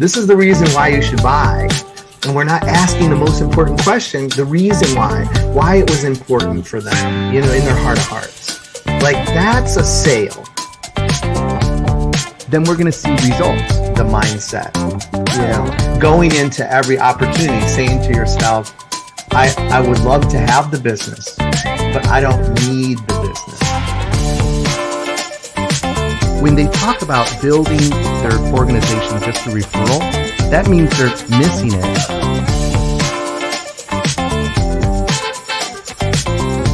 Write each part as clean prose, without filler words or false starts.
This is the reason why you should buy. And we're not asking the most important question, the reason why it was important for them, in their heart of hearts. Like, that's a sale. Then we're going to see results, the mindset. Going into every opportunity, saying to yourself, I would love to have the business, but I don't need the business. When they talk about building their organization just through referral, that means they're missing it.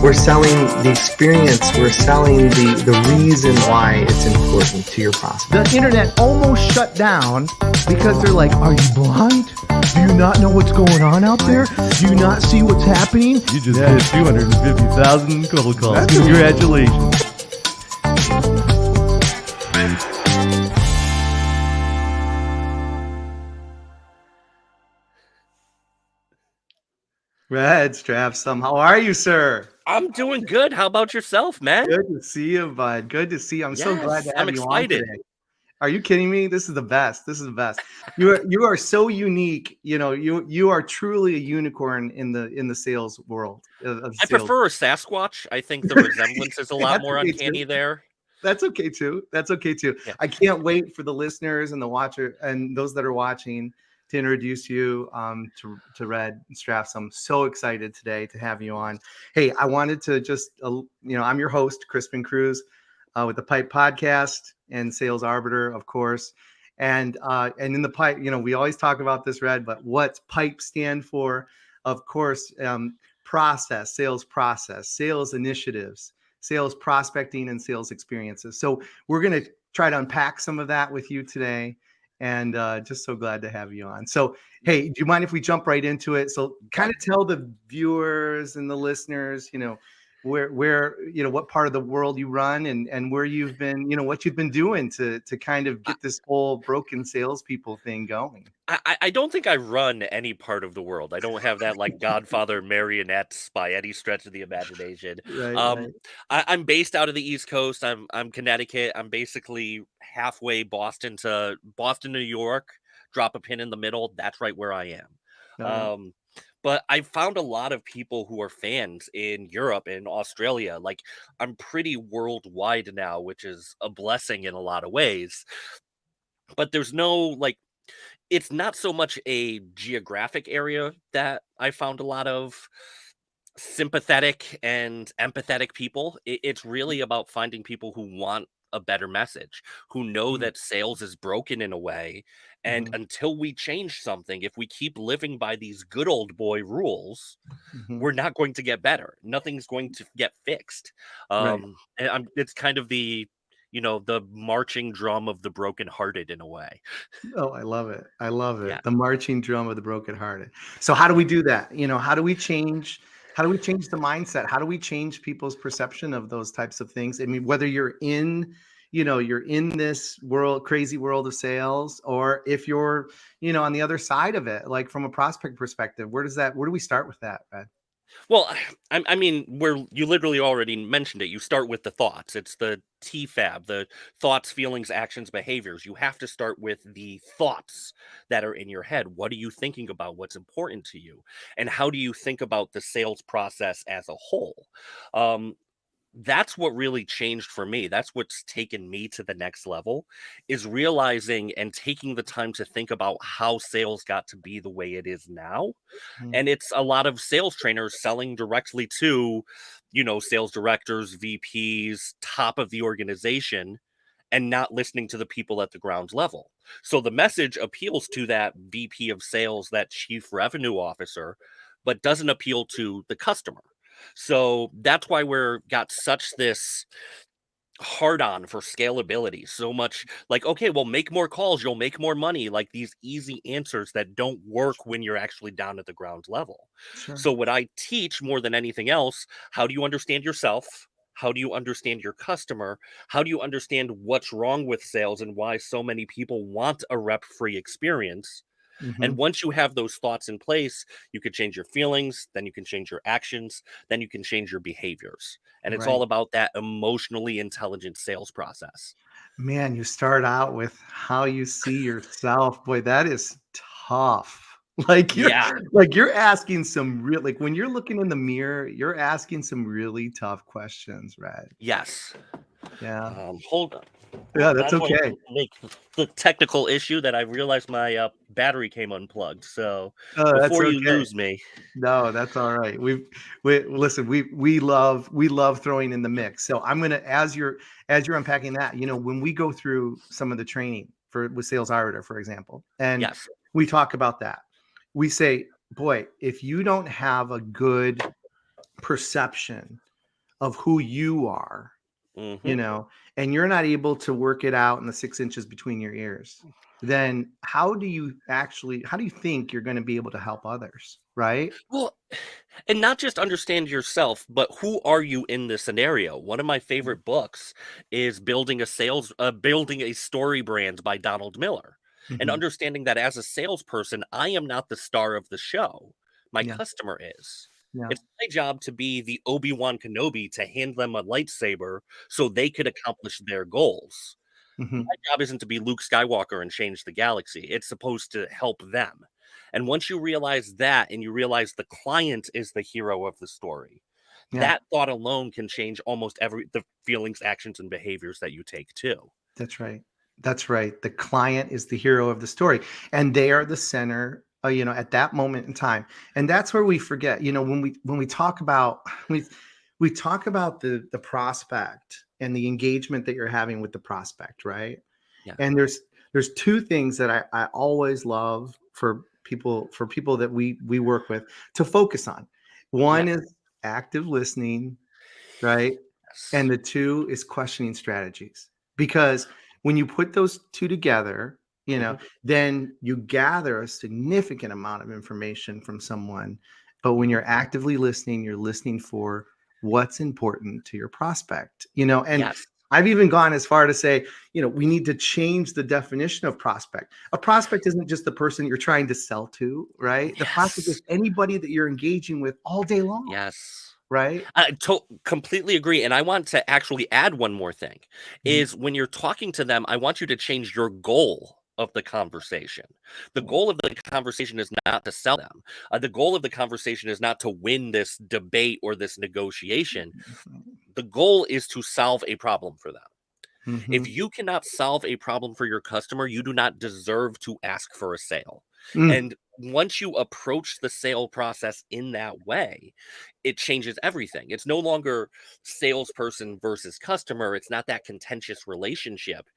We're selling the experience. We're selling the reason why it's important to your prospect. The internet almost shut down because they're like, are you blind? Do you not know what's going on out there? Do you not see what's happening? You just did 250,000 cold calls. Congratulations. Red Stafstrom, how are you, sir? I'm doing good. How about yourself, man? Good to see you, bud. Good to see you. I'm so glad to have you excited. on today. Are you kidding me? This is the best. This is the best. You are so unique. You are truly a unicorn in the sales world. I prefer a Sasquatch. I think the resemblance is a lot more uncanny there. That's okay too. Yeah. I can't wait for the listeners and the watcher and those that are watching to introduce you to Red Stafstrom. I'm so excited today to have you on. Hey, I wanted to just, I'm your host, Crispin with the Pipe Podcast and Sales Arbiter, of course. And in the Pipe, we always talk about this, Red, but what's Pipe stand for? Of course, sales initiatives, sales prospecting, and sales experiences. So we're going to try to unpack some of that with you today. And just so glad to have you on. So, hey, do you mind if we jump right into it? So kind of tell the viewers and the listeners, where what part of the world you run and where you've been, what you've been doing to kind of get this whole broken salespeople thing going. I don't think I run any part of the world. I don't have that like Godfather marionettes by any stretch of the imagination. Right. I'm based out of the East Coast. I'm Connecticut. I'm basically halfway Boston, New York. Drop a pin in the middle. That's right where I am. But I've found a lot of people who are fans in Europe and Australia. Like, I'm pretty worldwide now, which is a blessing in a lot of ways. But there's no, it's not so much a geographic area that I found a lot of sympathetic and empathetic people. It's really about finding people who want a better message, who know that sales is broken in a way. And until we change something, if we keep living by these good old boy rules, we're not going to get better. Nothing's going to get fixed. And it's kind of the marching drum of the brokenhearted in a way. Oh, I love it. Yeah. The marching drum of the brokenhearted. So how do we do that? How do we change the mindset? How do we change people's perception of those types of things? I mean, whether you're in this crazy world of sales, or if you're, on the other side of it, like from a prospect perspective, where do we start with that, Red? Well, I mean, you literally already mentioned it. You start with the thoughts. It's the TFAB, the thoughts, feelings, actions, behaviors. You have to start with the thoughts that are in your head. What are you thinking about? What's important to you? And how do you think about the sales process as a whole? That's what really changed for me. That's what's taken me to the next level, is realizing and taking the time to think about how sales got to be the way it is now. And it's a lot of sales trainers selling directly to, sales directors, VPs, top of the organization, and not listening to the people at the ground level. So the message appeals to that VP of sales, that chief revenue officer, but doesn't appeal to the customer. So that's why we're got such this hard on for scalability. So much like, okay, well, make more calls, you'll make more money. Like these easy answers that don't work when you're actually down at the ground level. Sure. So what I teach more than anything else, how do you understand yourself? How do you understand your customer? How do you understand what's wrong with sales and why so many people want a rep-free experience? Mhm. And once you have those thoughts in place, you can change your feelings, then you can change your actions, then you can change your behaviors. And it's all Right. about that emotionally intelligent sales process. Man, you start out with how you see yourself. Boy, that is tough. Yeah. Like you're asking some real like when you're looking in the mirror, you're asking some really tough questions, right? Yes. Yeah. Hold on. Yeah, I that's don't want okay. to make the technical issue that I realized my battery came unplugged. So Oh, that's before you okay. lose me, No, that's all right. We listen, we love throwing in the mix. So I'm gonna as you're unpacking that, when we go through some of the training for with sales arbiter, for example, and yes. we talk about that, we say, boy, if you don't have a good perception of who you are, Hmm. you know, and you're not able to work it out in the 6 inches between your ears, then how do you think you're going to be able to help others? Right. Well, and not just understand yourself, but who are you in this scenario? One of my favorite books is building a story brand by Donald Miller, and Mhm. understanding that as a salesperson, I am not the star of the show. My Yeah. customer is. Yeah. It's my job to be the Obi-Wan Kenobi to hand them a lightsaber so they could accomplish their goals. Mhm. My job isn't to be Luke Skywalker and change the galaxy. It's supposed to help them. And once you realize that and you realize the client is the hero of the story, Yeah. that thought alone can change almost every the feelings, actions, and behaviors that you take too. That's right. That's right. The client is the hero of the story, and they are the center, at that moment in time. And that's where we forget, when we talk about we talk about the prospect and the engagement that you're having with the prospect, right? Yeah. And there's two things that I always love for people that we work with to focus on. Yeah. One is active listening, right? And Yes. the two is questioning strategies. Because when you put those two together, Mhm. then you gather a significant amount of information from someone. But when you're actively listening, you're listening for what's important to your prospect, and Yes. I've even gone as far to say, we need to change the definition of prospect. A prospect isn't just the person you're trying to sell to, right? The prospect Yes. is anybody that you're engaging with all day long, Yes. right? I completely agree. And I want to actually add one more thing Mhm. is when you're talking to them, I want you to change your goal of the conversation. The Yeah. goal of the conversation is not to sell them. The goal of the conversation is not to win this debate or this negotiation. The goal is to solve a problem for them. If Mhm. you cannot solve a problem for your customer, you do not deserve to ask for a sale. Mm. And once you approach the sale process in that way, it changes everything. It's no longer salesperson versus customer. It's not that contentious relationship.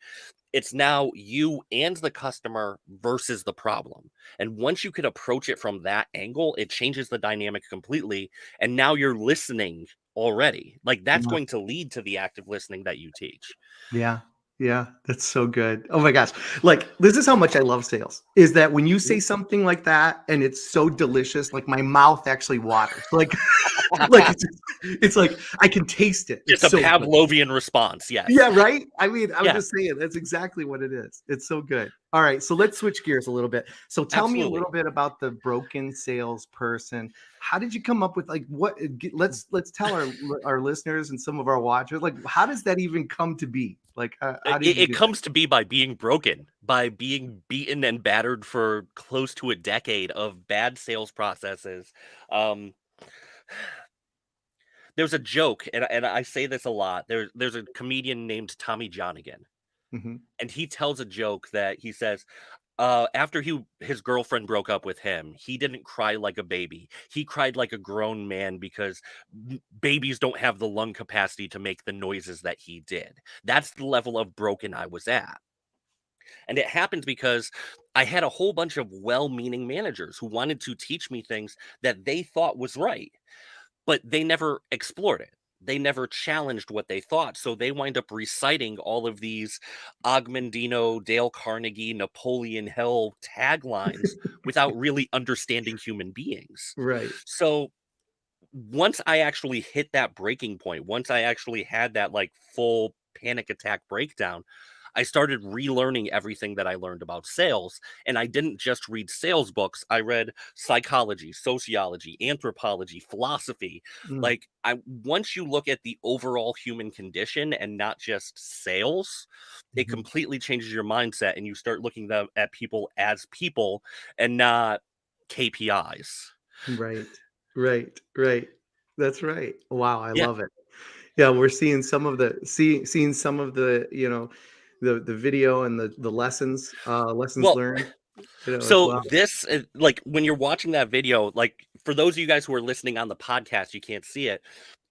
It's now you and the customer versus the problem. And once you can approach it from that angle, it changes the dynamic completely. And now you're listening already. Like that's Yeah. going to lead to the active listening that you teach. Yeah. Yeah. That's so good. Oh my gosh. Like, this is how much I love sales is that when you say something like that and it's so delicious, like my mouth actually waters. Like it's like I can taste it. It's It's a so good. Pavlovian response, yes. Yeah, right? I mean, I was Yeah, just saying that's exactly what it is. It's so good. All right, so let's switch gears a little bit. So tell me a absolutely. little bit about the broken salesperson. How did you come up with like what let's tell our listeners and some of our watchers like how does that even come to be? Like how did you It get there? comes to be by being broken, by being beaten and battered for close to a decade of bad sales processes. Um, there's a joke, and I say this a lot. There's a comedian named Tommy Johnigan, Mhm. and he tells a joke that he says, after his girlfriend broke up with him, he didn't cry like a baby. He cried like a grown man because babies don't have the lung capacity to make the noises that he did. That's the level of broken I was at. And it happened because I had a whole bunch of well-meaning managers who wanted to teach me things that they thought was right, but they never explored it. They never challenged what they thought. So they wind up reciting all of these Ogmandino, Dale Carnegie, Napoleon Hill taglines without really understanding human beings. Right. So once I actually hit that breaking point, once I actually had that like full panic attack breakdown, I started relearning everything that I learned about sales. And I didn't just read sales books. I read psychology, sociology, anthropology, philosophy. Mm, Like once you look at the overall human condition and not just sales, it mhm. completely changes your mindset, and you start looking at people as people and not KPIs. Right, right. That's right. Wow, I Yeah. love it. Yeah, we're seeing some of seeing some of the, the video and the lessons Well, learned, as so well. this is, like when you're watching that video, like for those of you guys who are listening on the podcast, you can't see it.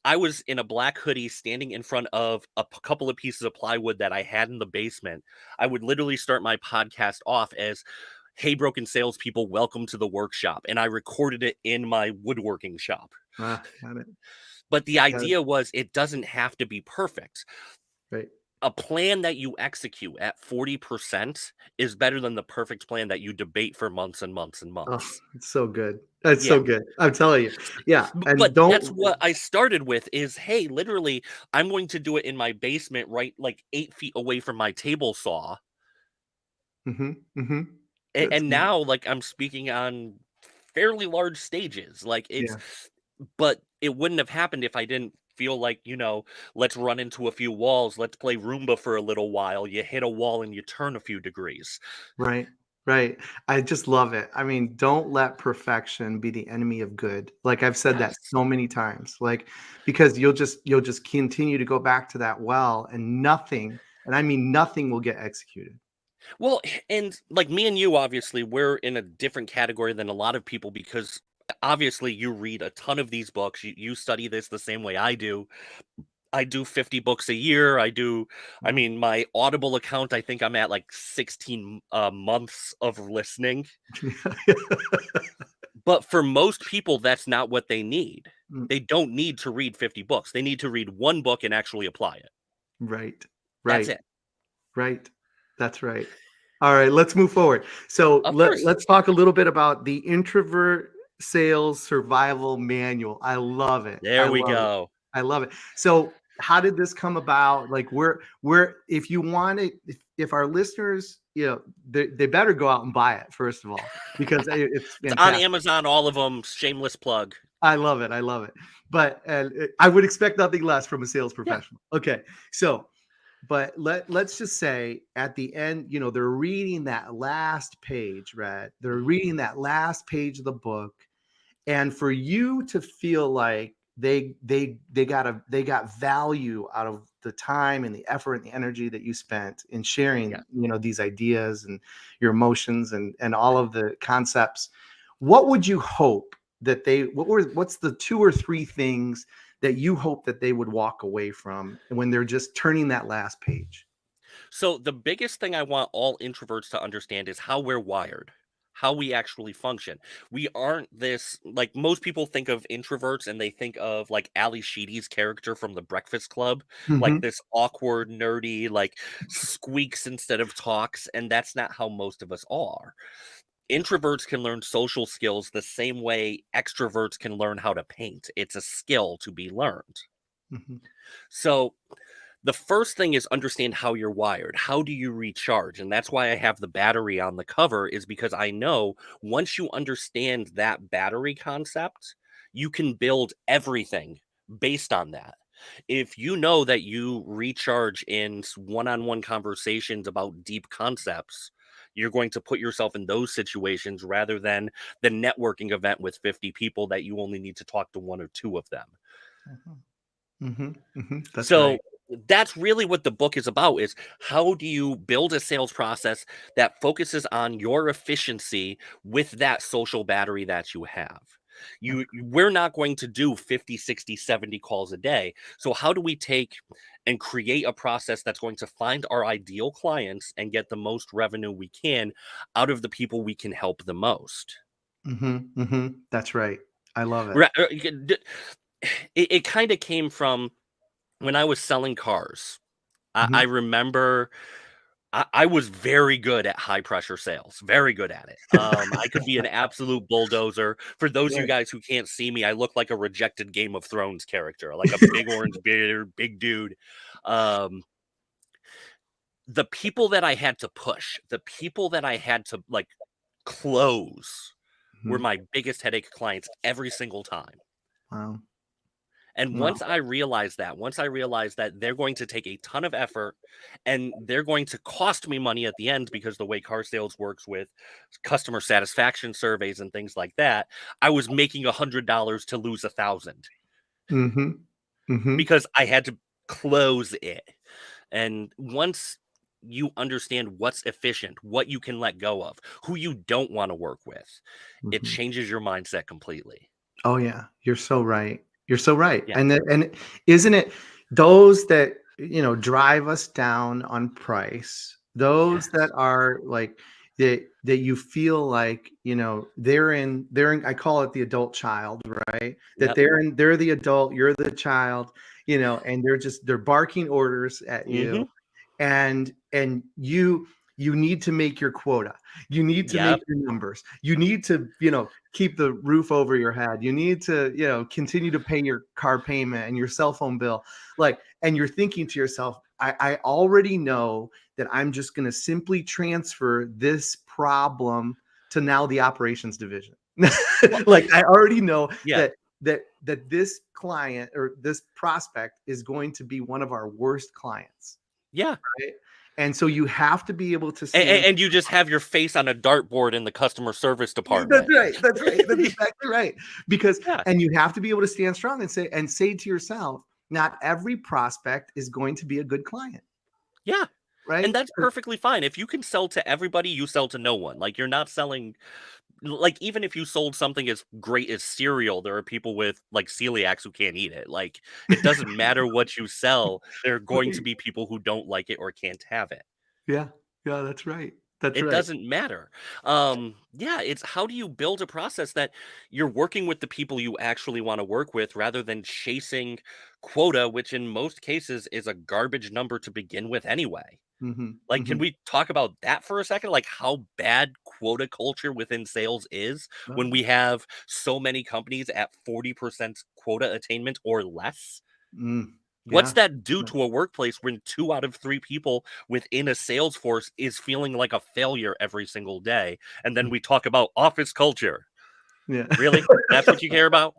I was in a black hoodie standing in front of a couple of pieces of plywood that I had in the basement. I would literally start my podcast off as, "Hey, broken salespeople, welcome to the workshop." And I recorded it in my woodworking shop. Got it. But the Got it. idea was it doesn't have to be perfect. Right. A plan that you execute at 40% is better than the perfect plan that you debate for months and months and Oh, months. it's so good. It's Yeah. so good. I'm telling you. Yeah, and But that's don't. what I started with is, hey, literally, I'm going to do it in my basement, right, like 8 feet away from my table saw. Mhm, mhm. And, That's and now, like, I'm speaking on fairly large stages. Like, yeah, but it wouldn't have happened if I didn't feel like, let's run into a few walls. Let's play Roomba for a little while. You hit a wall and you turn a few degrees. right, right. I just love it. I mean, don't let perfection be the enemy of good. Like, I've said that Yes. so many times, like, because you'll just continue to go back to that well, and nothing, and I mean nothing, will get executed. Well, and like me and you, obviously, we're in a different category than a lot of people because obviously you read a ton of these books. You study this the same way I do. I do 50 books a year. I Wow. mean, my Audible account, I think I'm at like 16 months of listening. But for most people, that's not what they need. Mm, They don't need to read 50 books. They need to read one book and actually apply it. right, That's right. it. Right. That's right. All right, let's move forward. So Of course. let's talk a little bit about the Introvert Sales Survival Manual. I love it. I There we love it. go. I love it. So how did this come about? Like, we're if you want it, if our listeners, they better go out and buy it, first of all, because it's It's on fantastic. Amazon, all of them. Shameless plug. I love it. I love it. But I would expect nothing less from a sales Yeah. professional. Okay. So but let's just say at the end, they're reading that last page, Red. They're Mhm. reading that last page of the book, and for you to feel like they got value out of the time and the effort and the energy that you spent in Yeah. sharing, these ideas and your emotions and all of the concepts. What would you hope that what's the two or three things that you hope that they would walk away from when they're just turning that last page? So the biggest thing I want all introverts to understand is how we're wired, how we actually function. We aren't this, like most people think of introverts and they think of like Ali Sheedy's character from The Breakfast Club, like Mhm. this awkward, nerdy, like squeaks instead of talks, and that's not how most of us are. Introverts can learn social skills the same way extroverts can learn how to paint. It's a skill to be learned. Mhm. So the first thing is understand how you're wired. How do you recharge? And that's why I have the battery on the cover, is because I know once you understand that battery concept, you can build everything based on that. If you know that you recharge in one-on-one conversations about deep concepts, you're going to put yourself in those situations rather than the networking event with 50 people that you only need to talk to one or two of them. Mhm. Mhm. Mhm. That's right. So that's really what the book is about, is how do you build a sales process that focuses on your efficiency with that social battery that you have. We're not going to do 50, 60, 70 calls a day. So how do we take and create a process that's going to find our ideal clients and get the most revenue we can out of the people we can help the most? Mhm. Mhm. That's right. I love it. It kind of came from when I was selling cars. I Mhm. remember I was very good at high pressure sales, very good at it. I could be an absolute bulldozer. For those of you Right. guys who can't see me, I look like a rejected Game of Thrones character, like a big orange beard, big dude. Um, the people that I had to push, the people that I had to like close were Mhm. my biggest headache clients every single time. Wow. And Wow. once I realized that they're going to take a ton of effort and they're going to cost me money at the end, because the way car sales works with customer satisfaction surveys and things like that, I was making $100 to lose 1,000 Mhm. Mhm. because I had to close it. And once you understand what's efficient, what you can let go of, who you don't want to work with, it Mhm. changes your mindset completely. Oh yeah, you're so right. You're so right. Yeah. And isn't it those that drive us down on price, those that Yes. are like that you feel like, they're in I call it the adult child, right? That Yep. they're the adult, you're the child, and they're barking orders at Hmm. you, and you need to make your quota, you need to make Yep. your numbers, you need to keep the roof over your head, you need to continue to pay your car payment and your cell phone bill, and you're thinking to yourself, I already know that I'm just going to simply transfer this problem to now the operations division. Well, Like I already know yeah. that this client or this prospect is going to be one of our worst clients, Yeah. right? And so you have to be able to And, stand. and you just have your face on a dartboard in the customer service That's department. right. That's right. That's exactly right. Because Yeah. and you have to be able to stand strong and say to yourself, not every prospect is going to be a good client, Yeah. And right? that's perfectly fine. If you can sell to everybody, you sell to no one. Like, you're not selling, like, even if you sold something as great as cereal, there are people with like celiacs who can't eat it. Like, it doesn't matter what you sell, there are going to Right. be people who don't like it or can't have it. Yeah. Yeah, that's right. That's It right. doesn't matter. Yeah, it's how do you build a process that you're working with the people you actually want to work with rather than chasing quota, which in most cases is a garbage number to begin with anyway. Hmm. Like, can Hmm. we talk about that for a second? Like, how bad quota culture within sales is when we have so many companies at 40% quota attainment or less? What's Yeah. that do to a workplace when 2 out of 3 people within a sales force is feeling like a failure every single day? And then we talk about office culture. Yeah. Really? That's what you care about?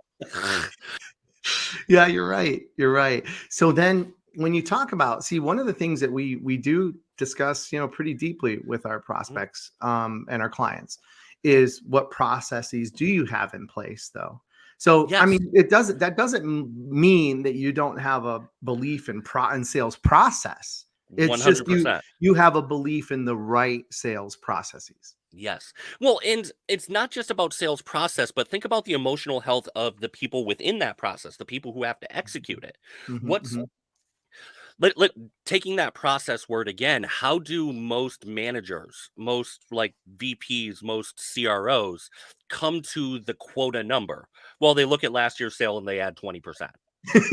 Yeah, you're right. You're right. So then when you talk about, see, one of the things that we do discuss, pretty deeply with our Mhm. prospects and our clients is what processes do you have in place though? So, I Yes, mean, that doesn't mean that you don't have a belief in sales process. It's just you 100%. you have a belief in the right sales processes. Yes. Well, and it's not just about sales process, but think about the emotional health of the people within that process, the people who have to execute it. Hmm. What's Hmm. taking that process word again, how do most managers, most like VPs, most CROs come to the quota number? Well, they look at last year's sale and they add 20%.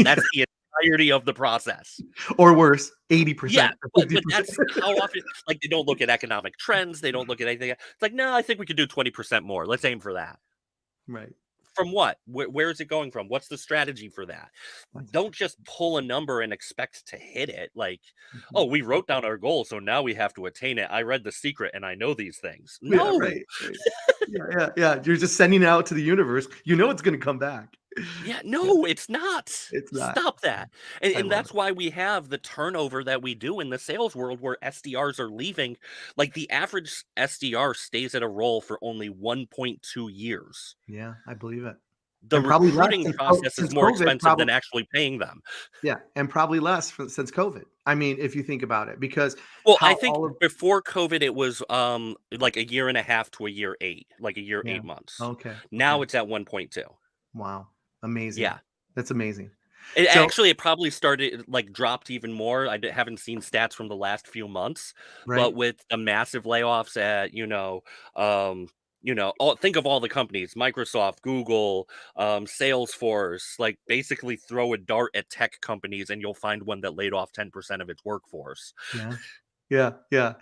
That's the entirety of the process. Or worse, Yeah, 80% or but 50%. that's how often, like, they don't look at economic trends, they don't look at anything. It's like, no, I think we could do 20% more. Let's aim for that. Right. From what? Where is it going from? What's the strategy for that? That's Don't just pull a number and expect to hit it. Like, oh, Mhm. we wrote down our goal, so now we have to attain it. I read The Secret and I know these things. Yeah, No. right, right. Yeah, yeah, yeah. You're just sending it out to the universe. You know it's gonna come back. Yeah, Yeah, no, it's not. it's not. Stop that. And, I and love that's it. why we have the turnover that we do in the sales world where SDRs are leaving. Like, the average SDR stays at a role for only 1.2 years. Yeah, I believe it. The And probably less recruiting process is since more COVID, expensive than actually paying them. yeah, and probably less since COVID. I mean, if you think about it, because Well, I how think all of before COVID, it was like a year and a half to a year 8, like a year yeah. 8 months. Okay, Now okay. it's at 1.2. Wow. Amazing. Yeah. That's amazing. It So actually, it probably started like dropped even more. haven't seen stats from the last few months, but right? with the massive layoffs at, think of all the companies, Microsoft, Google, Salesforce, like, basically throw a dart at tech companies and you'll find one that laid off 10% of its workforce. Yeah. Yeah, yeah.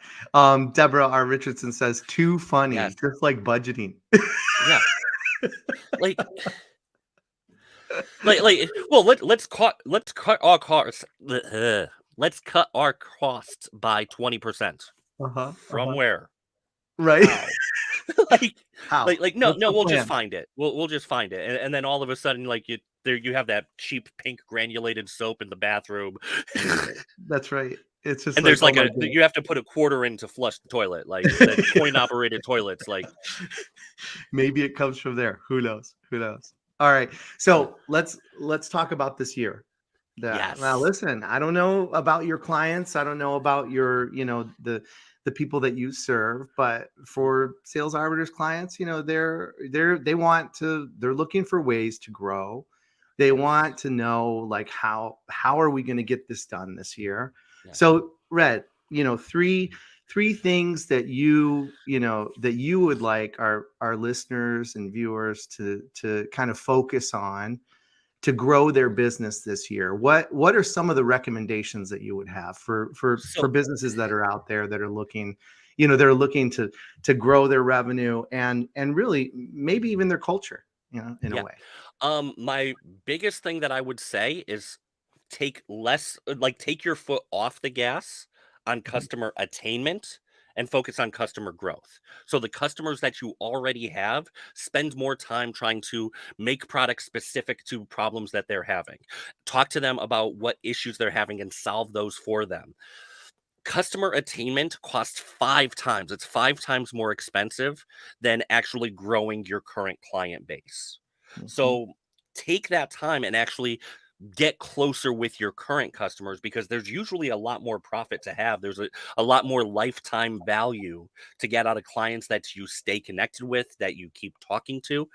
Deborah R. Richardson says, too funny, Yes. just like budgeting. Yeah. Like, well, let's cut all cars. let's cut our costs by 20%. Uh-huh. From where? Right. How? like, How? no, What's the we'll just plan? find it. We'll just find it, and then all of a sudden, like you have that cheap pink granulated soap in the bathroom, That's right. It's just and like, there's oh like my you have to put a quarter in to flush the toilet, like the coin operated toilets, like. Maybe it comes from there. Who knows? Who knows? All right. So let's talk about this year. Now Yes. listen, I don't know about your clients. I don't know about your, the people that you serve, but for Sales Arbiters clients, they're looking for ways to grow. They want to know like how are we going to get this done this year? Yeah. So Red, three things that you would like our listeners and viewers to kind of focus on to grow their business this year. What are some of the recommendations that you would have for So businesses that are out there that are looking, they're looking to grow their revenue and really maybe even their culture, in a yeah, way. my biggest thing that I would say is take take your foot off the gas on Mhm. customer attainment and focus on customer growth. So the customers that you already have, spend more time trying to make products specific to problems that they're having. Talk to them about what issues they're having and solve those for them. Customer attainment costs 5 times. It's 5 times more expensive than actually growing your current client base. Mhm. So take that time and actually get closer with your current customers, because there's usually a lot more profit to have. There's a lot more lifetime value to get out of clients that you stay connected with, that you keep talking to,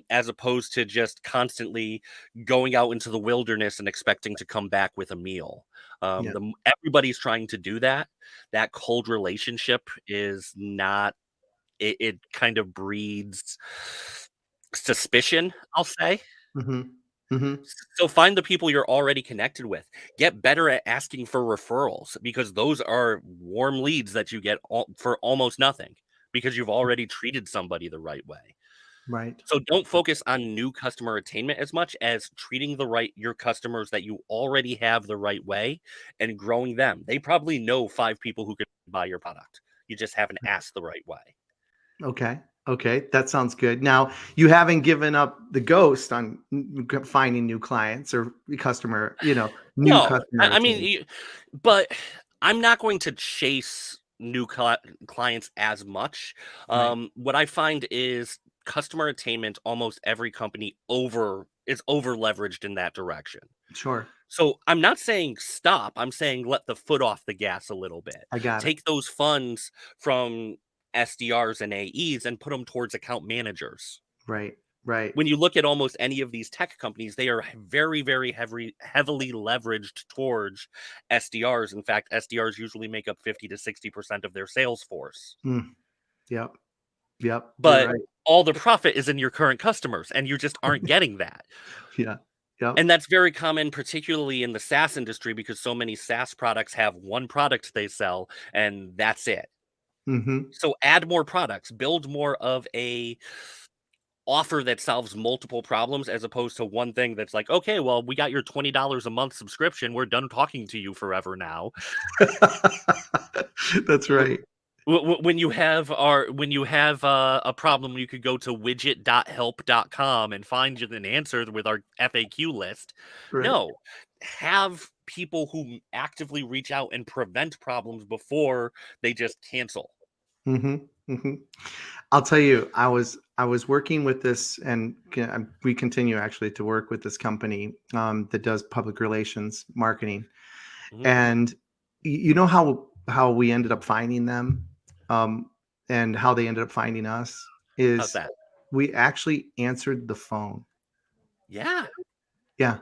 as opposed to just constantly going out into the wilderness and expecting to come back with a meal. Yeah. Everybody's trying to do that. That cold relationship is not, it kind of breeds suspicion, I'll say. Hmm. Hmm. So find the people you're already connected with. Get better at asking for referrals, because those are warm leads that you get for almost nothing, because you've already treated somebody the right way. Right. So don't focus on new customer attainment as much as treating your customers that you already have the right way and growing them. They probably know 5 people who could buy your product. You just haven't asked the right way. Okay. Okay. That sounds good. Now, you haven't given up the ghost on finding new clients or new No, customer I mean, team. but I'm not going to chase new clients as much. Right. What I find is customer attainment. Almost every company is over leveraged in that direction. Sure. So I'm not saying stop. I'm saying let the foot off the gas a little bit. I got it. Take those funds from SDRs and AEs and put them towards account managers. Right. Right. When you look at almost any of these tech companies, they are very, very heavily leveraged towards SDRs. In fact, SDRs usually make up 50 to 60% of their sales force. Mm. Yep. Yep. You're But right. all the profit is in your current customers, and you just aren't getting that. Yeah. Yep. And that's very common, particularly in the SaaS industry, because so many SaaS products have one product they sell, and that's it. Mm-hmm. So add more products, build more of a offer that solves multiple problems, as opposed to one thing that's like, okay, well, we got your $20 a month subscription. We're done talking to you forever now. That's right. When you have a problem, you could go to widget.help.com and find you an answer with our FAQ list. Right. No, have people who actively reach out and prevent problems before they just cancel. Mm-hmm. Mm-hmm. I'll tell you, I was working with this, and we continue actually to work with this company that does public relations marketing, Mhm. and you know how we ended up finding them, um, and how they ended up finding us How's is that? we actually answered the phone. Yeah, Yeah,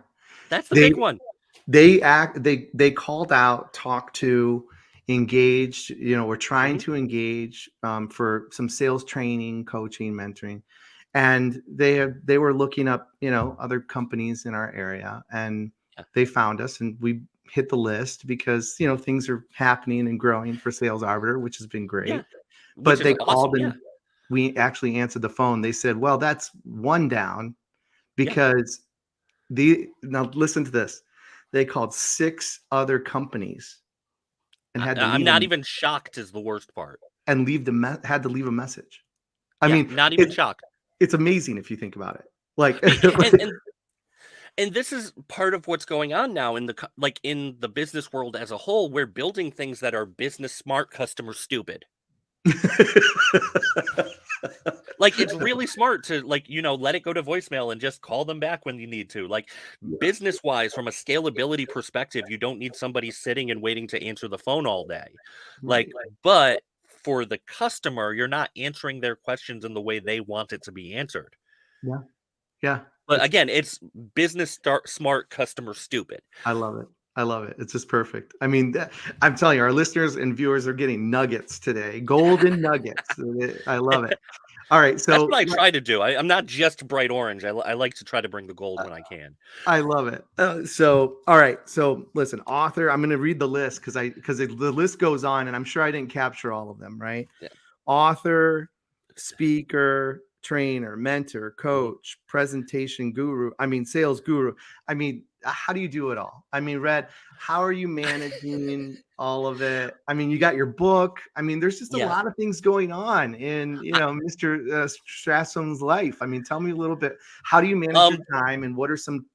that's the they big one. they called out, talked to, engaged. We're trying Mhm. to engage for some sales training, coaching, mentoring, and they were looking up other companies in our area, and Yeah, they found us, and we hit the list because things are happening and growing for Sales Arbiter, which has been yeah, great. which But is they awesome. called Yeah, and we actually answered the phone. They said, well, that's one down yeah. because now listen to this. They called 6 other companies and had to I'm leave not them even shocked is the worst part. and had to leave a message. I Yeah, mean, not even shocked. it's amazing if you think about it. Like, And this is part of what's going on now in in the business world as a whole. We're building things that are business smart, customer stupid. Like, it's really smart to let it go to voicemail and just call them back when you need to. Like, business wise, from a scalability perspective, you don't need somebody sitting and waiting to answer the phone all day. Like, but for the customer, you're not answering their questions in the way they want it to be answered. yeah, yeah. But again, it's business smart, customer stupid. I love it. I love it. It's just perfect. I mean, I'm telling you, our listeners and viewers are getting nuggets today, golden nuggets. I love it. All right, That's so what I try to do. I'm not just bright orange. I like to try to bring the gold when I can. I love it. All right. So listen, author. I'm going to read the list because the list goes on, and I'm sure I didn't capture all of them. Right? Yeah. Author, speaker, trainer, mentor, Mhm. coach, presentation guru. I mean, sales guru. I mean, how do you do it all? I mean, Red, how are you managing all of it? I mean, you got your book. I mean, there's just a Yeah. lot of things going on in Mr. Stafstrom's life. I mean, tell me a little bit. How do you manage your time, and what are some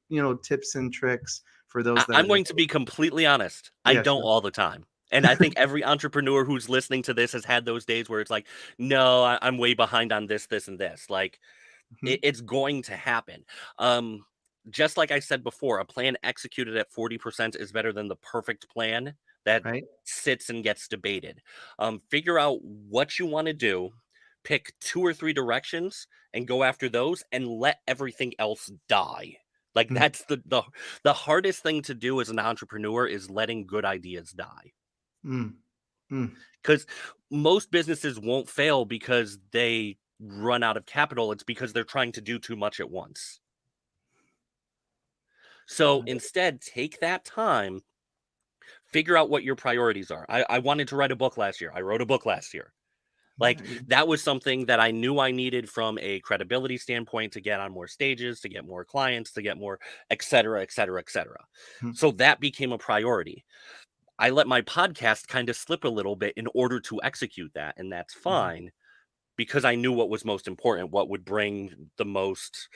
tips and tricks for those that I'm are going to be completely honest. I Yeah, don't sure. all the time. And I think every entrepreneur who's listening to this has had those days where it's like, no, I'm way behind on this, this, and this. Like, Mhm. it's going to happen. Just like I said before, a plan executed at 40% is better than the perfect plan that Right. sits and gets debated. Figure out what you want to do, pick 2 or 3 directions, and go after those, and let everything else die. Like, Mm. that's the hardest thing to do as an entrepreneur, is letting good ideas die. Mm. Mm. Because most businesses won't fail because they run out of capital. It's because they're trying to do too much at once. So instead, take that time, figure out what your priorities are. I wanted to write a book last year. I wrote a book last year. Like, that was something that I knew I needed from a credibility standpoint to get on more stages, to get more clients, to get more, et cetera, et cetera, et cetera. Mhm. So that became a priority. I let my podcast kind of slip a little bit in order to execute that. And that's fine, because I knew what was most important, what would bring the most,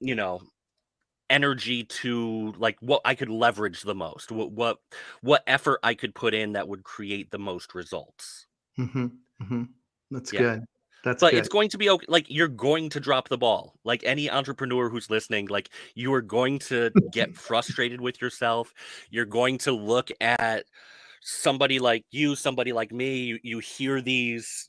you know, energy to, like, what I could leverage the most, what effort I could put in that would create the most results. Mhm. Mhm. That's Yeah. good. That's But good. it's going to be okay. Like, you're going to drop the ball. Like any entrepreneur who's listening, like, you are going to get frustrated with yourself. You're going to look at somebody like you, somebody like me. You hear these,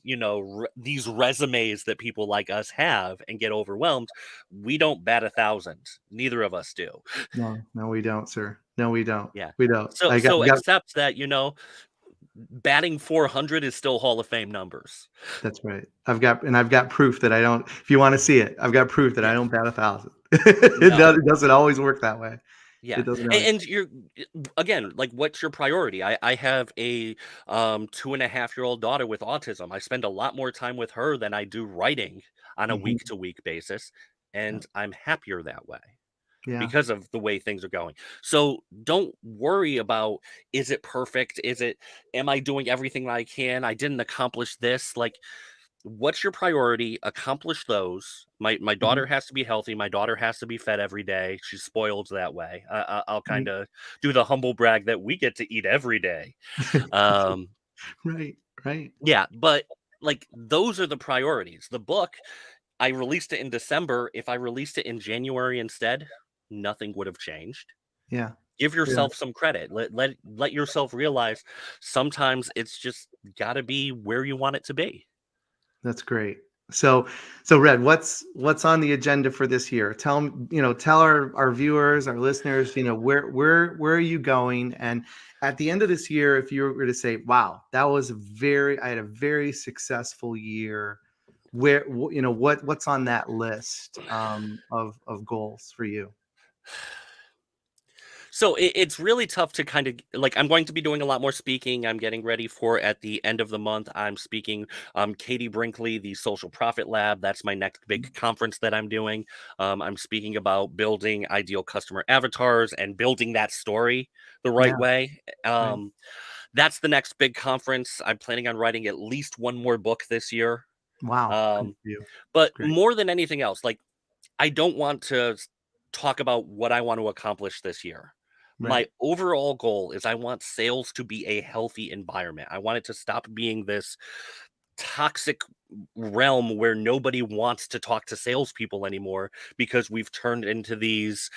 these resumes that people like us have and get overwhelmed. We don't bat 1,000. Neither of us do. No, no, we don't, sir. No, we don't. Yeah. We don't. So accept that, batting 400 is still Hall of Fame numbers. That's right. I've got proof that I don't. If you want to see it, I've got proof that I Yeah. don't bat 1,000. No. It doesn't always work that way. Yeah. It doesn't always. And you're, again, like, what's your priority? I have a 2.5-year-old daughter with autism. I spend a lot more time with her than I do writing on a Mhm. week-to-week basis, and I'm happier that way Yeah. because of the way things are going. So don't worry about, is it perfect? Am I doing everything I can? I didn't accomplish this. Like, what's your priority? Accomplish those. My daughter Mhm. has to be healthy. My daughter has to be fed every day. She's spoiled that way. I'll kind Right. of do the humble brag that we get to eat every day. Um, Right. Right. yeah, but, like, those are the priorities. The book, I released it in December. If I released it in January instead, nothing would have changed. Yeah. Give Yeah. yourself some credit. Let yourself realize sometimes it's just got to be where you want it to be. That's great. So Red, what's on the agenda for this year? Tell 'em, tell our viewers, our listeners, where are you going? And at the end of this year, if you were to say, wow, I had a very successful year. What's on that list of goals for you? So it's really tough to kind of like, I'm going to be doing a lot more speaking. I'm getting ready for at the end of the month. I'm speaking Katie Brinkley, the Social Profit Lab. That's my next big conference that I'm doing. I'm speaking about building ideal customer avatars and building that story the right Yeah. way. Right. That's the next big conference. I'm planning on writing at least one more book this year. Wow. Good Um, for you. but Great. more than anything else, like, I don't want to talk about what I want to accomplish this year. My Right. overall goal is I want sales to be a healthy environment. I want it to stop being this toxic realm where nobody wants to talk to salespeople anymore because we've turned into these,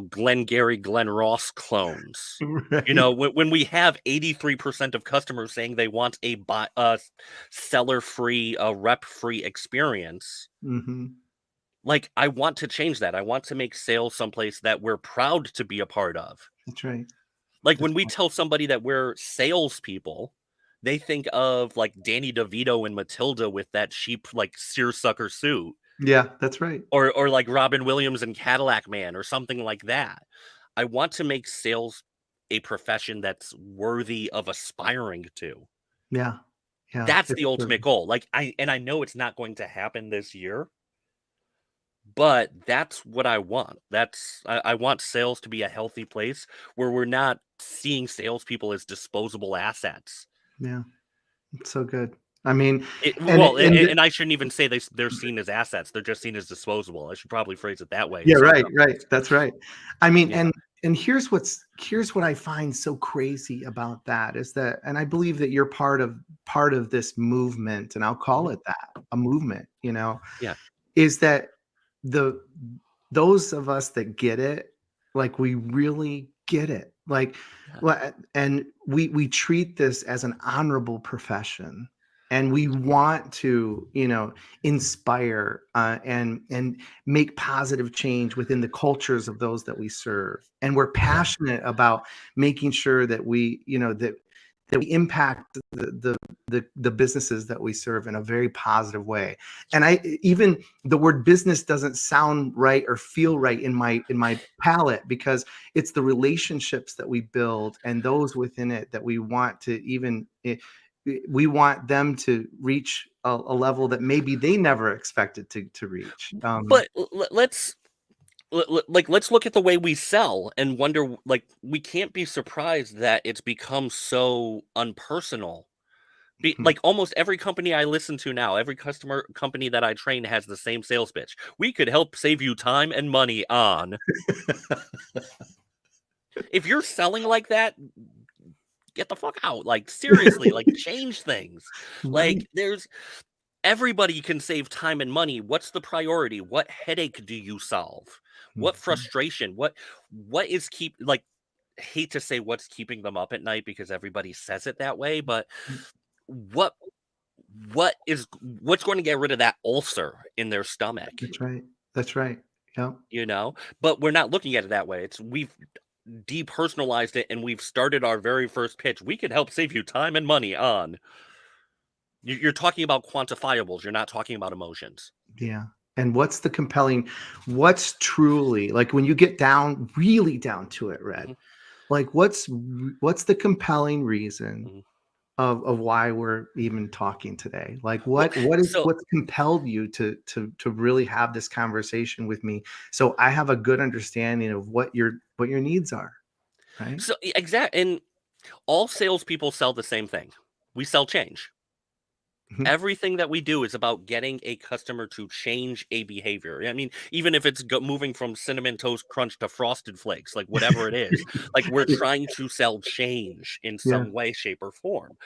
Glenn Gary, Glenn Ross clones. Right. When we have 83% of customers saying they want a seller-free, rep-free experience, Mm-hmm. like, I want to change that. I want to make sales someplace that we're proud to be a part of. That's right. Like, That's when we right. tell somebody that we're salespeople, they think of like Danny DeVito and Matilda with that cheap, like, seersucker suit, Yeah, that's right. or like Robin Williams and Cadillac Man, or something like that. I want to make sales a profession that's worthy of aspiring to. Yeah. Yeah. That's It's the true. ultimate goal. Like, I know it's not going to happen this year, but that's what I want. I want sales to be a healthy place where we're not seeing salespeople as disposable assets. Yeah. It's so good. I mean, Well, and and I shouldn't even say they're seen as assets. They're just seen as disposable. I should probably phrase it that way. In yeah, some right, right. companies. That's right. I mean, Yeah. and here's what I find so crazy about that is that, and I believe that you're part of this movement, and I'll call Mhm. it that, a movement, Yeah. is that the those of us that get it, like we really get it. Like Yeah. and we treat this as an honorable profession. And we want to, inspire and make positive change within the cultures of those that we serve. And we're Yeah. passionate about making sure that we, that we impact the businesses that we serve in a very positive way. And even the word business doesn't sound right or feel right in my palate, because it's the relationships that we build and those within it that we want to we want them to reach a level that maybe they never expected to reach. But let's look at the way we sell and wonder, like, we can't be surprised that it's become so unpersonal. Like, almost every company I listen to now, every customer company that I train has the same sales pitch. We could help save you time and money on. If you're selling like that, get the fuck out. Like, seriously, like, change things. Right. Like, everybody can save time and money. What's the priority? What headache do you solve? What Mhm. frustration? What is like, hate to say what's keeping them up at night because everybody says it that way, but what what's going to get rid of that ulcer in their stomach, That's right. That's right. Yeah. but we're not looking at it that way. We've depersonalized it, and we've started our very first pitch. We could help save you time and money on. You're talking about quantifiables. You're not talking about emotions. Yeah. And what's truly, like, when you get down, really down to it, Red, Mhm, like what's the compelling reason mhm. of why we're even talking today? Like Well, so what's compelled you to really have this conversation with me, so I have a good understanding of what your needs are, right? so exact, and all salespeople sell the same thing. We sell change. Mhm. Everything that we do is about getting a customer to change a behavior. I mean, even if it's moving from cinnamon toast crunch to frosted flakes, like, whatever it is, like, we're trying to sell change in Yeah. some way, shape, or form.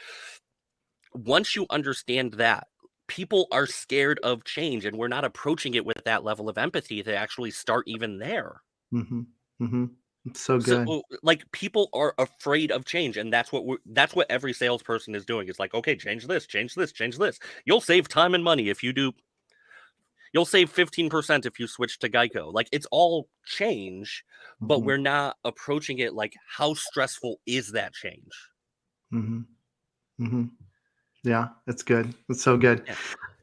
Once you understand that, people are scared of change, and we're not approaching it with that level of empathy to actually start even there. Hmm. Hmm. It's so So, good. like, people are afraid of change, and that's what every salesperson is doing. It's like, okay, change this, change this, change this. You'll save time and money if you do. You'll save 15% if you switch to Geico. Like, it's all change, but Hmm. we're not approaching it like, how stressful is that change? Hmm. Hmm. Yeah, it's good. It's so good. Yeah,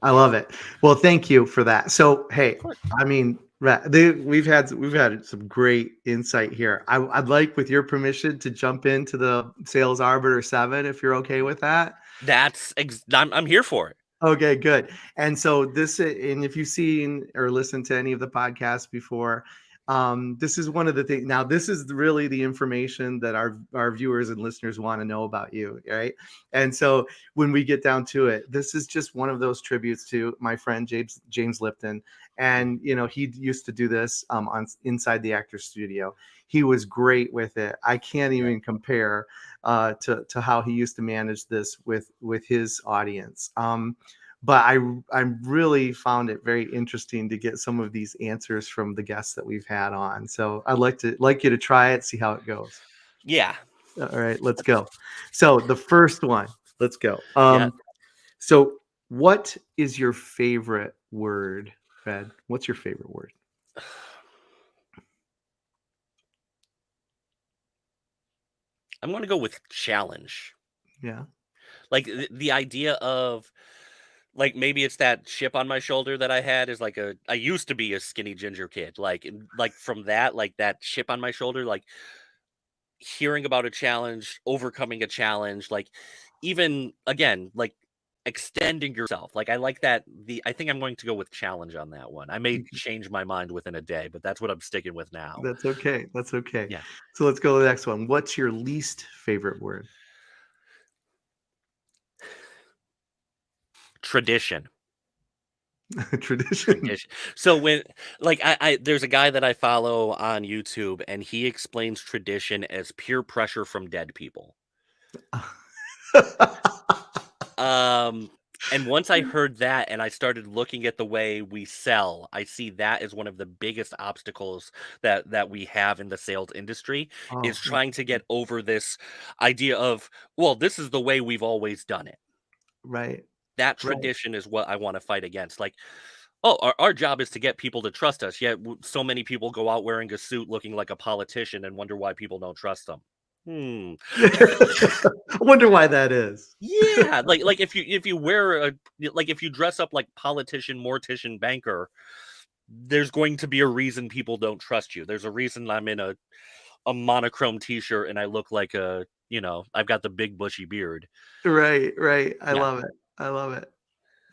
I love it. Well, thank you for that. So, of hey, course. I mean, Right. We've had some great insight here. I'd like, with your permission, to jump into the Sales Arbiter 7, if you're okay with that. I'm here for it. Okay, good. And so and if you've seen or listened to any of the podcasts before, this is one of the things. Now, this is really the information that our viewers and listeners want to know about you, right? And so when we get down to it, this is just one of those tributes to my friend James Lipton. And he used to do this on inside the actor studio. He was great with it. I can't even compare to how he used to manage this with his audience. But I really found it very interesting to get some of these answers from the guests that we've had on. So I'd like you to try it, see how it goes. Yeah. All right, let's go. So the first one, let's go. Yeah. So what is your favorite word, Red? What's your favorite word? I'm going to go with challenge. Yeah. Like the idea of, like, maybe it's that chip on my shoulder that I had is like I used to be a skinny ginger kid. Like from that, like that chip on my shoulder, like hearing about a challenge, overcoming a challenge, like even again, like extending yourself. Like I like that. I think I'm going to go with challenge on that one. I may change my mind within a day, but that's what I'm sticking with now. That's okay. That's okay. Yeah. So let's go to the next one. What's your least favorite word? Tradition. Tradition. So when, like, I there's a guy that I follow on YouTube, and he explains tradition as peer pressure from dead people. And once I heard that and I started looking at the way we sell, I see that as one of the biggest obstacles that we have in the sales industry, Oh, is trying to get over this idea of, well, this is the way we've always done it. right. That Right. tradition is what I want to fight against. Like, oh, our job is to get people to trust us. Yet so many people go out wearing a suit looking like a politician and wonder why people don't trust them. I wonder why that is. Yeah, like if you wear if you dress up like politician, mortician, banker, there's going to be a reason people don't trust you. There's a reason I'm in a monochrome t-shirt and I look like I've got the big bushy beard. Right, right. I Yeah. love it. I love it.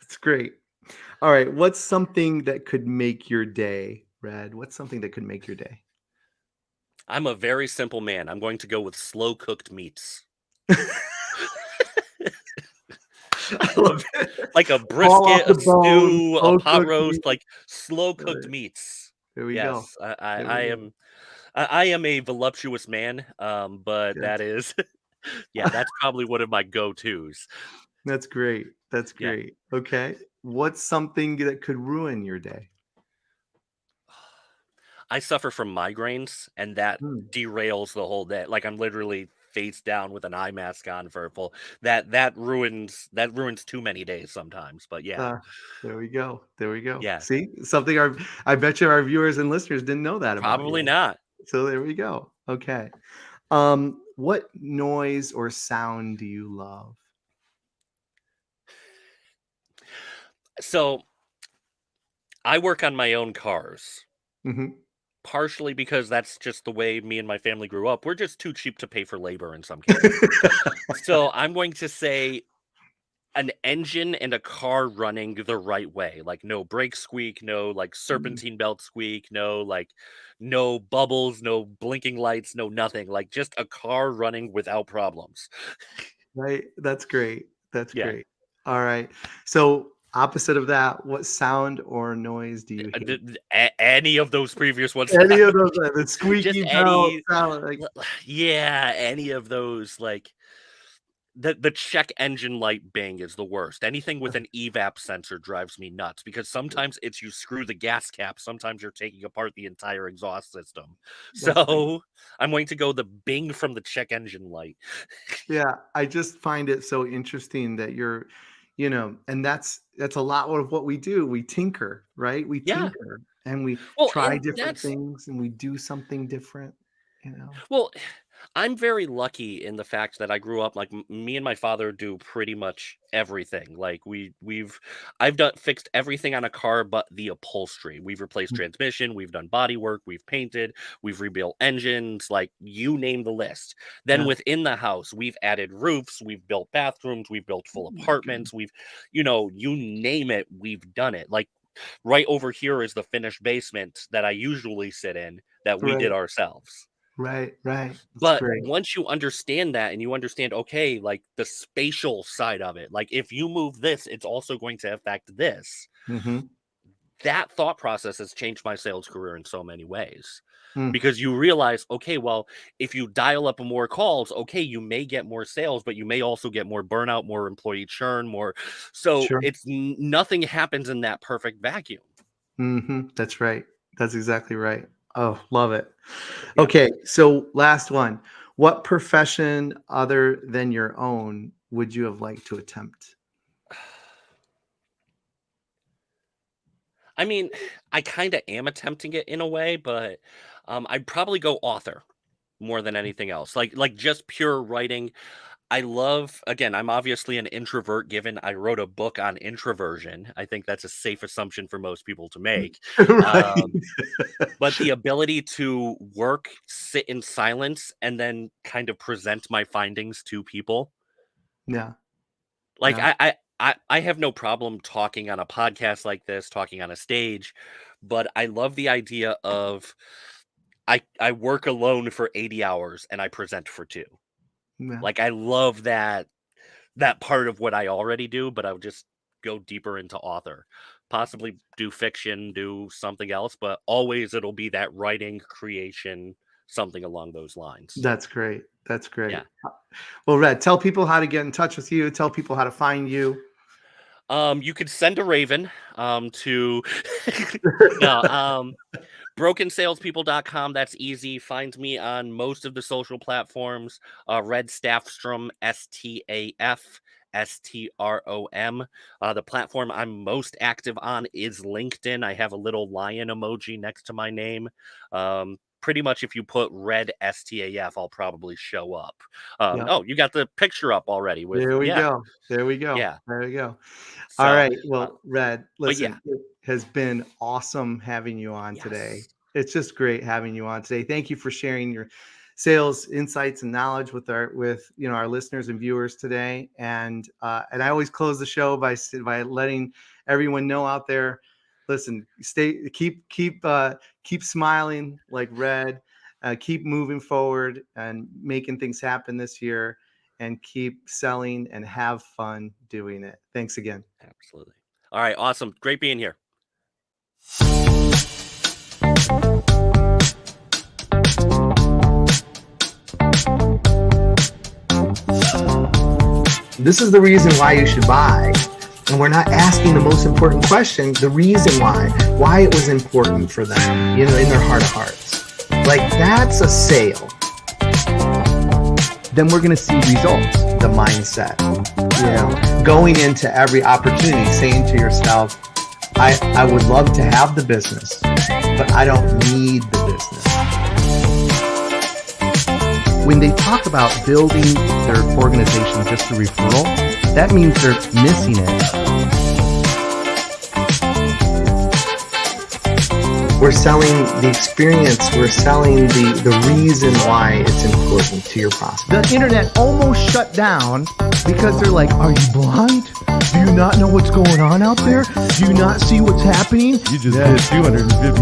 It's great. All right. What's something that could make your day, Red? What's something that could make your day? I'm a very simple man. I'm going to go with slow cooked meats. I love it. Like a All off brisket, the a bone, stew, a slow pot cooked roast, meat. like slow cooked Right. meats. There we go. Yes, I There I we go. am I am a voluptuous man, but Yes. that is yeah, that's probably one of my go-tos. That's great. That's Yeah. great. Okay. What's something that could ruin your day? I suffer from migraines, and that Hmm. derails the whole day. Like, I'm literally face down with an eye mask on for a full that ruins too many days sometimes, but yeah. There we go. There we go. Yeah. See, something I bet you our viewers and listeners didn't know that about Probably you. not. So there we go. Okay. What noise or sound do you love? So, I work on my own cars. Mhm. Partially because that's just the way me and my family grew up. We're just too cheap to pay for labor in some cases. So I'm going to say an engine and a car running the right way. Like no brake squeak, no like serpentine belt squeak, no bubbles, no blinking lights, no nothing. Like just a car running without problems. Right. That's great. That's Yeah. great. All right. So opposite of that, what sound or noise do you hate? Any of those previous ones. Any of those, the Just squeaky belt any sound, like yeah, any of those, like the check engine light bing is the worst. Anything with an evap sensor drives me nuts because sometimes it's you screw the gas cap, sometimes you're taking apart the entire exhaust system. that's great. So I'm going to go the bing from the check engine light. Yeah, I just find it so interesting that and that's a lot of what we do. We tinker, right? We Yeah. tinker and we Well, try and different that's things and we do something different. Well, I'm very lucky in the fact that I grew up like me and my father do pretty much everything. Like I've fixed everything on a car but the upholstery. We've replaced transmission, we've done body work, we've painted, we've rebuilt engines, like you name the list. Then Yeah. within the house, we've added roofs, we've built bathrooms, we've built full apartments, we've you name it, we've done it. Like right over here is the finished basement that I usually sit in that we did ourselves. Right. That's But great. once you understand that and you understand, okay, like the spatial side of it, like if you move this, it's also going to affect this. Mm-hmm. That thought process has changed my sales career in so many ways. Mm. Because you realize, okay, well, if you dial up more calls, okay, you may get more sales, but you may also get more burnout, more employee churn, more. So Sure. it's nothing happens in that perfect vacuum. Mm-hmm. That's right. That's exactly right. Oh, love it. Okay, so last one. What profession other than your own would you have liked to attempt? I mean, I kind of am attempting it in a way, but I'd probably go author more than anything else. Like just pure writing. I love, again, I'm obviously an introvert given I wrote a book on introversion. I think that's a safe assumption for most people to make. Right. But the ability to work, sit in silence, and then kind of present my findings to people. Yeah. Like Yeah. I have no problem talking on a podcast like this, talking on a stage, but I love the idea of I work alone for 80 hours and I present for 2. Yeah. Like I love that part of what I already do, but I would just go deeper into author. Possibly do fiction, do something else, but always it'll be that writing, creation, something along those lines. That's great. That's great. Yeah. Well, Red, tell people how to get in touch with you. Tell people how to find you. You could send a raven to no, brokensalespeople.com. That's easy. Find me on most of the social platforms. Red Stafstrom, STAFSTROM. The platform I'm most active on is LinkedIn. I have a little lion emoji next to my name. Pretty much if you put red STAF, I'll probably show up. Yeah. Oh, you got the picture up already. There we go. There we go. Yeah. There we go. So, All right. Well, Red, listen, yeah. it has been awesome having you on today. It's just great having you on today. Thank you for sharing your sales insights and knowledge with our listeners and viewers today. And I always close the show by letting everyone know out there, listen, keep smiling like Red, keep moving forward and making things happen this year, and keep selling and have fun doing it. Thanks again. Absolutely. All right. Awesome. Great being here. This is the reason why you should buy. And we're not asking the most important question, the reason why it was important for them, in their heart of hearts. Like, that's a sale. Then we're going to see results, the mindset. Going into every opportunity, saying to yourself, I would love to have the business, but I don't need the business. When they talk about building their organization just through referral, that means they're missing it. We're selling the experience. We're selling the reason why it's important to your prospect. The internet almost shut down because they're like, are you blind? Do you not know what's going on out there? Do you not see what's happening? You just hit 250